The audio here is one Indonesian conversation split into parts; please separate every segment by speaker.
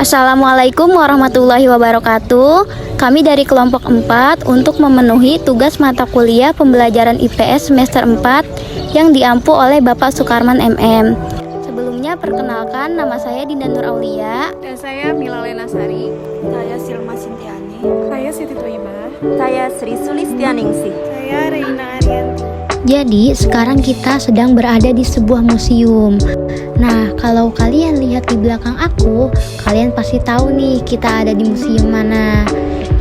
Speaker 1: Assalamualaikum warahmatullahi wabarakatuh. Kami dari kelompok 4 untuk memenuhi tugas mata kuliah pembelajaran IPS semester 4 yang diampu oleh Bapak Sukarman MM. Sebelumnya perkenalkan, nama saya Dinda Nur Aulia.
Speaker 2: Dan saya Mila Lenasari.
Speaker 3: Saya Silma Sintiani.
Speaker 2: Saya Siti Toibah.
Speaker 3: Saya Sri Sulistianingsih.
Speaker 2: Saya Reina Arianti.
Speaker 1: Jadi sekarang kita sedang berada di sebuah museum. Nah, kalau kalian lihat di belakang aku, kalian pasti tahu nih kita ada di museum mana.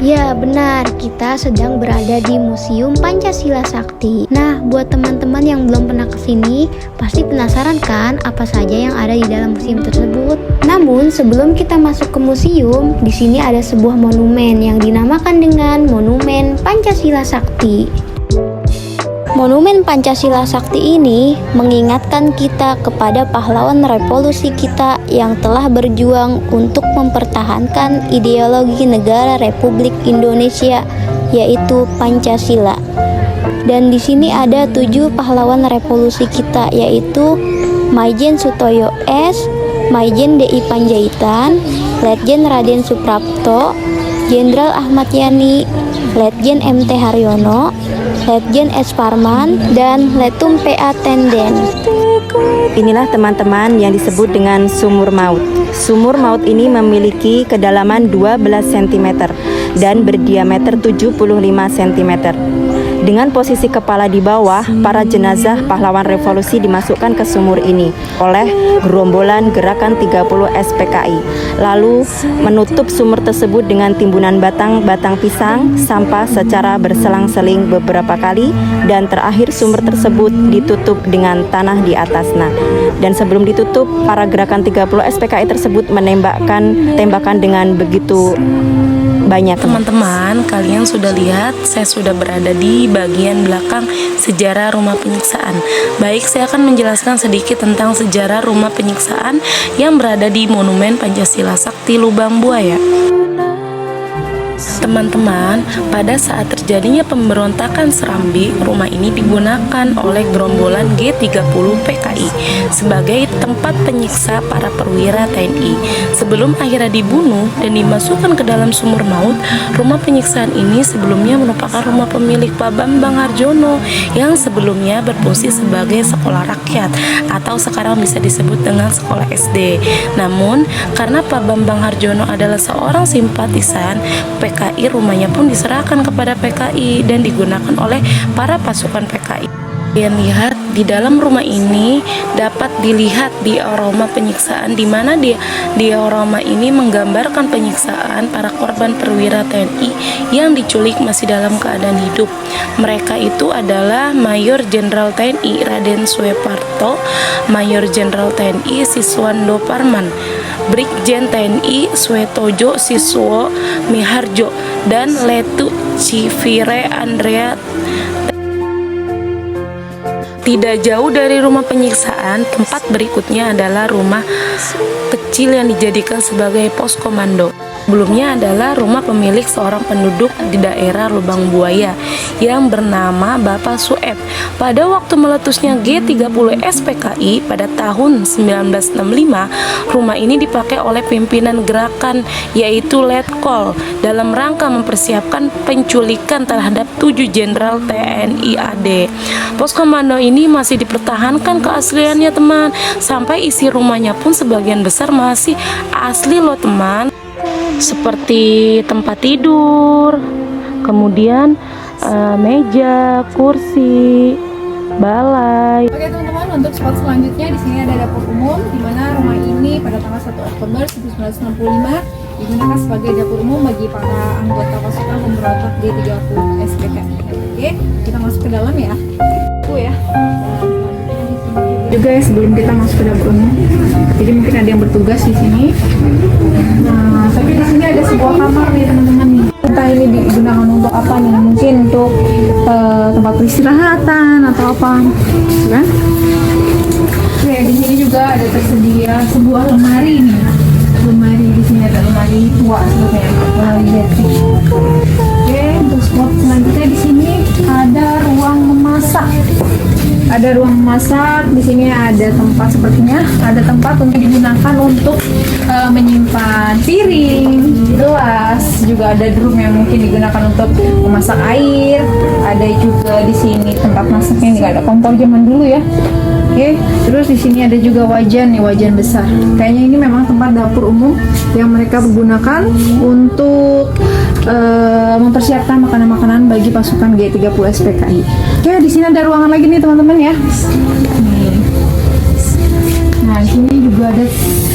Speaker 1: Ya benar, kita sedang berada di Museum Pancasila Sakti. Nah, buat teman-teman yang belum pernah kesini, pasti penasaran kan apa saja yang ada di dalam museum tersebut. Namun, sebelum kita masuk ke museum, di sini ada sebuah monumen yang dinamakan dengan Monumen Pancasila Sakti. Monumen Pancasila Sakti ini mengingatkan kita kepada pahlawan revolusi kita yang telah berjuang untuk mempertahankan ideologi negara Republik Indonesia, yaitu Pancasila. Dan di sini ada 7 pahlawan revolusi kita, yaitu Maijen Sutoyo S, Maijen DI Panjaitan, Letjen Raden Suprapto, Jenderal Ahmad Yani, Letjen MT Haryono, Letjen S. Parman, dan Letum PA Tenden.
Speaker 3: Inilah teman-teman yang disebut dengan sumur maut. Sumur maut ini memiliki kedalaman 12 cm dan berdiameter 75 cm. Dengan posisi kepala di bawah, para jenazah pahlawan revolusi dimasukkan ke sumur ini oleh gerombolan Gerakan 30 SPKI. Lalu menutup sumur tersebut dengan timbunan batang pisang, sampah secara berselang-seling beberapa kali, dan terakhir sumur tersebut ditutup dengan tanah di atasnya. Dan sebelum ditutup, para Gerakan 30 SPKI tersebut menembakkan tembakan dengan begitu banyak.
Speaker 4: Teman-teman, kalian sudah lihat saya sudah berada di bagian belakang sejarah rumah penyiksaan. Baik, saya akan menjelaskan sedikit tentang sejarah rumah penyiksaan yang berada di Monumen Pancasila Sakti Lubang Buaya. Teman-teman, pada saat terjadinya pemberontakan Serambi, rumah ini digunakan oleh gerombolan G30 PKI sebagai tempat penyiksa para perwira TNI. Sebelum akhirnya dibunuh dan dimasukkan ke dalam sumur maut, rumah penyiksaan ini sebelumnya merupakan rumah pemilik Pak Bambang Harjono yang sebelumnya berfungsi sebagai sekolah rakyat atau sekarang bisa disebut dengan sekolah SD. Namun, karena Pak Bambang Harjono adalah seorang simpatisan PKI, rumahnya pun diserahkan kepada PKI dan digunakan oleh para pasukan PKI. Kalian lihat di dalam rumah ini dapat dilihat diorama penyiksaan, di mana diorama ini menggambarkan penyiksaan para korban perwira TNI yang diculik masih dalam keadaan hidup. Mereka itu adalah Mayor Jenderal TNI Raden Sueparto, Mayor Jenderal TNI Siswando Parman, Brigjen TNI Swetojo Siswo Miharjo, dan Letu Civire Andrea. Tidak jauh dari rumah penyiksaan, tempat berikutnya adalah rumah kecil yang dijadikan sebagai pos komando. Sebelumnya adalah rumah pemilik seorang penduduk di daerah Lubang Buaya yang bernama Bapak Sueb. Pada waktu meletusnya G30 SPKI pada tahun 1965, rumah ini dipakai oleh pimpinan gerakan yaitu Letkol dalam rangka mempersiapkan penculikan terhadap 7 jenderal TNI AD. Pos komando ini masih dipertahankan keasliannya teman, sampai isi rumahnya pun sebagian besar masih asli loh teman. Seperti tempat tidur, kemudian meja, kursi, balai.
Speaker 2: Oke teman-teman, untuk spot selanjutnya di sini ada dapur umum, di mana rumah ini pada tanggal 1 Oktober 1965 digunakan sebagai dapur umum bagi para anggota pasukan pemberontak G30 SPKI. Oke, kita masuk ke dalam ya. Juga ya sebelum kita masuk ke dapur umum. Jadi mungkin ada yang bertugas di sini. Nah, tapi di sini ada sebuah kamar nih teman-teman nih. Entah ini digunakan untuk apa nih? Mungkin untuk tempat peristirahatan atau apa, kan? Oke, di sini juga ada tersedia sebuah lemari nih. Lemari di sini Ini ada lemari tua sebenarnya, lemari Betty. Oke, untuk spot selanjutnya di sini ada ruang memasak. Ada ruang memasak. Di sini ada tempat sepertinya, ada tempat untuk digunakan untuk menyimpan piring, gelas, juga ada drum yang mungkin digunakan untuk memasak air. Ada juga di sini tempat masaknya, ini nggak ada kompor zaman dulu ya. Oke, terus di sini ada juga wajan nih, wajan besar. Kayaknya ini memang tempat dapur umum yang mereka gunakan untuk mempersiapkan makanan-makanan bagi pasukan G30 SPKI. Oke, di sini ada ruangan lagi nih teman-teman ya. Nih. Nah, di sini juga ada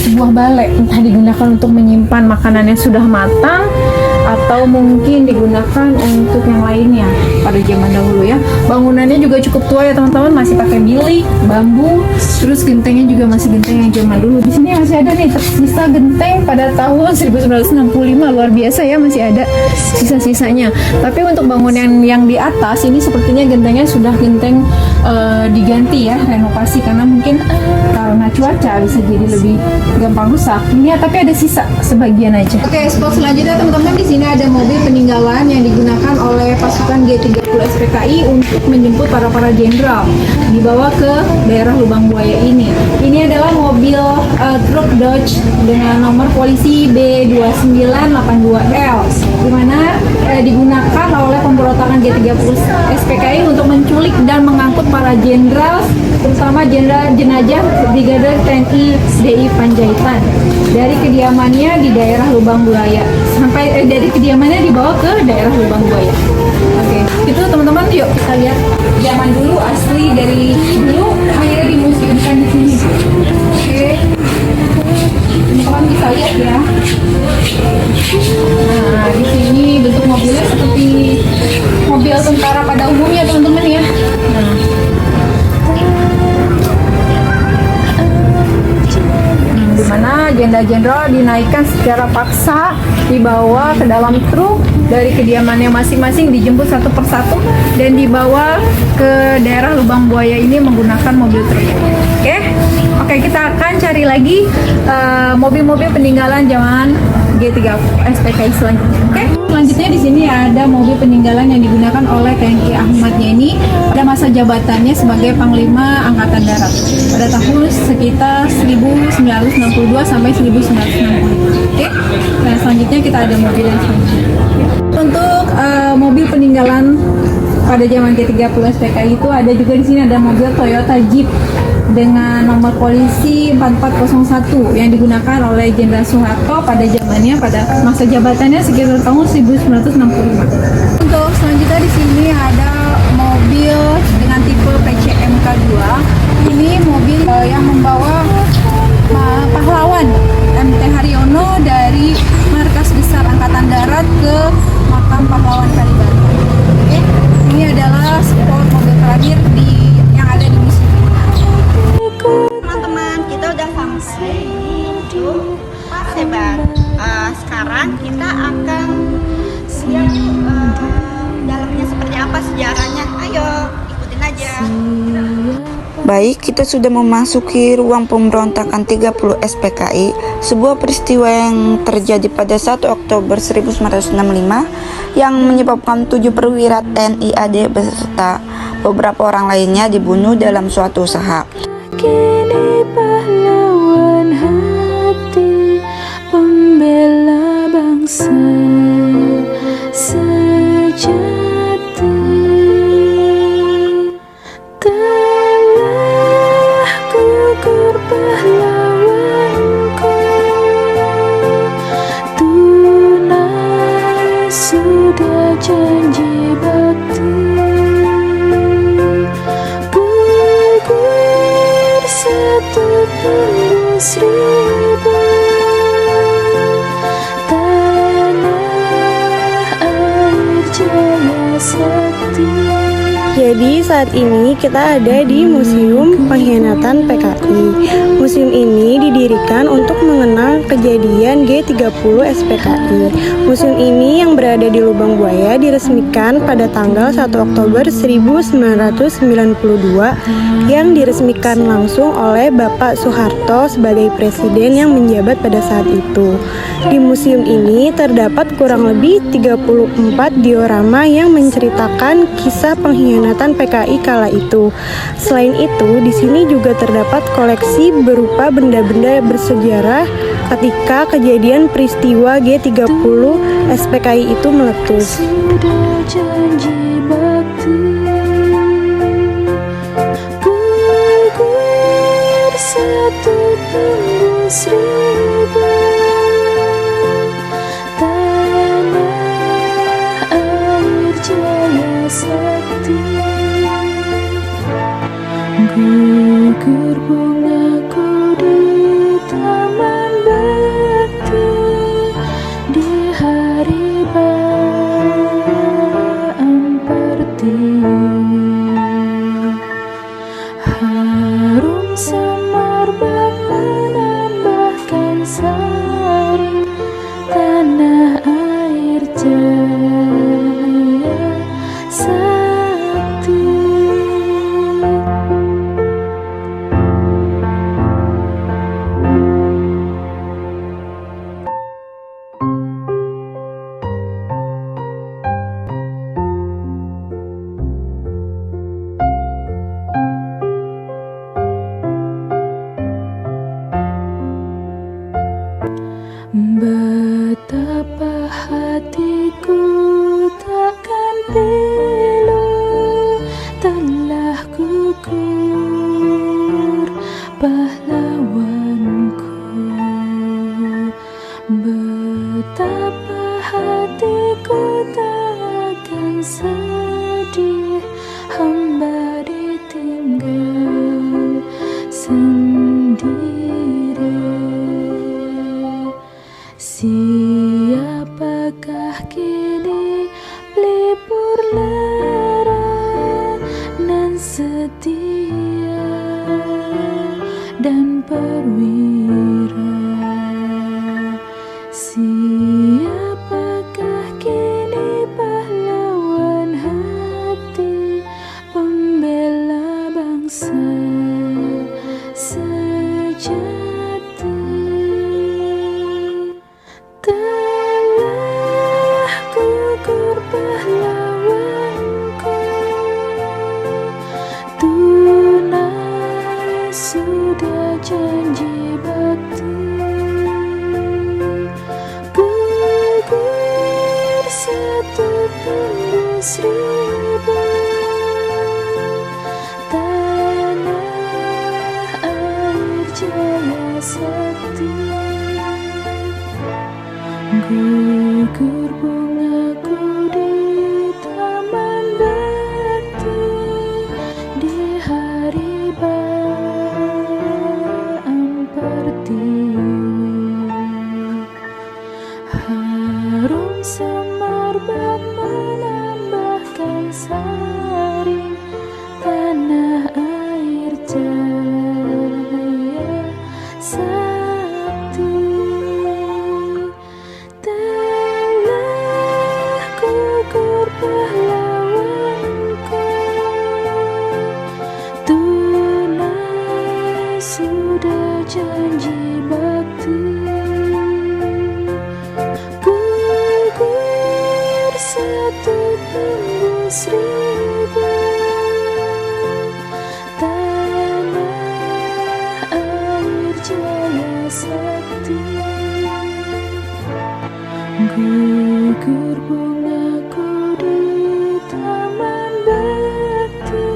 Speaker 2: sebuah balai, entah digunakan untuk menyimpan makanan yang sudah matang atau mungkin digunakan untuk yang lainnya pada zaman dahulu ya. Bangunannya juga cukup tua ya teman-teman, masih pakai bilik, bambu, terus gentengnya juga masih genteng yang zaman dulu. Di sini masih ada nih tersisa genteng pada tahun 1965, luar biasa ya, masih ada sisa-sisanya. Tapi untuk bangunan yang di atas ini sepertinya gentengnya sudah genteng diganti ya, renovasi, karena mungkin karena cuaca bisa jadi lebih gampang rusak. Ini ya, tapi ada sisa sebagian aja. Oke, spot selanjutnya teman-teman, di sini ada mobil peninggalan yang digunakan oleh pasukan G30 SPKI untuk menjemput para jenderal dibawa ke daerah Lubang Buaya ini. Ini adalah mobil truk Dodge dengan nomor polisi B2982L, di mana digunakan oleh pemberontakan G30 SPKI untuk menculik dan mengangkut para jenderal, terutama jenazah Brigadir TNI DI Panjaitan dari kediamannya di daerah Lubang Buaya sampai dari kediamannya dibawa ke daerah Lubang Buaya. Oke, itu teman-teman, yuk kita lihat zaman dulu asli dari dulu akhirnya dimuseumkan di sini. Oke, teman-teman bisa lihat ya. Nah, di sini bentuk mobilnya seperti mobil tentara pada umumnya teman-teman ya. Nah, di mana jenderal-jenderal dinaikkan secara paksa, dibawa ke dalam truk dari kediamannya masing-masing, dijemput satu persatu dan dibawa ke daerah Lubang Buaya ini menggunakan mobil truk. Oke, kita akan cari lagi mobil-mobil peninggalan zaman G30 SPKI selanjutnya. Selanjutnya di sini ada mobil peninggalan yang digunakan oleh TNI Ahmad Yani pada masa jabatannya sebagai Panglima Angkatan Darat pada tahun sekitar 1962 sampai 1965. Nah, selanjutnya kita ada mobil yang selanjutnya. Untuk mobil peninggalan pada zaman G30 SPKI itu ada juga di sini ada mobil Toyota Jeep dengan nomor polisi 4401 yang digunakan oleh Jenderal Soeharto pada zamannya, pada masa jabatannya sekitar tahun 1965. Untuk selanjutnya di sini ada mobil dengan tipe PCMK2. Ini mobil yang membawa pahlawan MT Haryono dari Markas Besar Angkatan Darat ke makam pahlawan Kalibata. Ini adalah spot mobil terakhir yang ada di museum.
Speaker 5: Teman-teman, kita udah sampai di ujung Paseban. Sekarang kita akan lihat dalamnya seperti apa sejarahnya. Ayo, ikutin aja.
Speaker 6: Baik, kita sudah memasuki ruang pemberontakan 30 SPKI, sebuah peristiwa yang terjadi pada 1 Oktober 1965 yang menyebabkan 7 perwira TNI AD beserta beberapa orang lainnya dibunuh dalam suatu usaha.
Speaker 7: Kini pahlawan hati, pembela bangsa sejati, telah gugur pahlawanku, tunai sudah janji bakti. Satu
Speaker 8: Jadi saat ini kita ada di Museum Pengkhianatan PKI. Museum ini didirikan untuk mengenang kejadian G30 SPKI. Museum ini yang berada di Lubang Buaya diresmikan pada tanggal 1 Oktober 1992 yang diresmikan langsung oleh Bapak Soeharto sebagai presiden yang menjabat pada saat itu. Di museum ini terdapat kurang lebih 34 diorama yang menceritakan kisah pengkhianatan PKI kala itu. Selain itu, di sini juga terdapat koleksi berupa benda-benda bersejarah ketika kejadian peristiwa G30 SPKI itu meletus.
Speaker 7: Sudah janji bakti, gugur satu tembus ribu, tanah air jaya sakti, gugur bungaku di taman bakti di hari harum semerbak menambahkan sari tanah air jaya sakti. Betapa hatiku takkan pilu, telah gugur pahlawanku. Betapa hatiku takkan sedih, hamba ditinggal sendiri. Siapakah kini pelipur lara nan setia dan perwira? Siapakah kini pahlawan hati, pembela bangsa sejati? Telah gugur pahlawanku, tunai sudah janji bakti, gugur satu tembus ribu, tanah air jaya sakti, gugur bungaku di taman bakti di hari pertiwi, harum semerbak menambahkan sari tanah air jaya sakti. Telah gugur pahlawanku, tunai sudah janji bakti, gugur satu tembus ribu, tanah air jaya sakti, gugur bungaku di taman bakti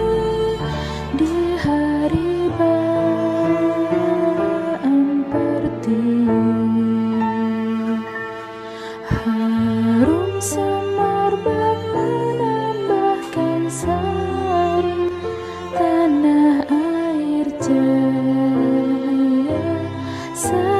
Speaker 7: di hari pertiwi, harum semerbak menambahkan sari tanah air jaya sakti.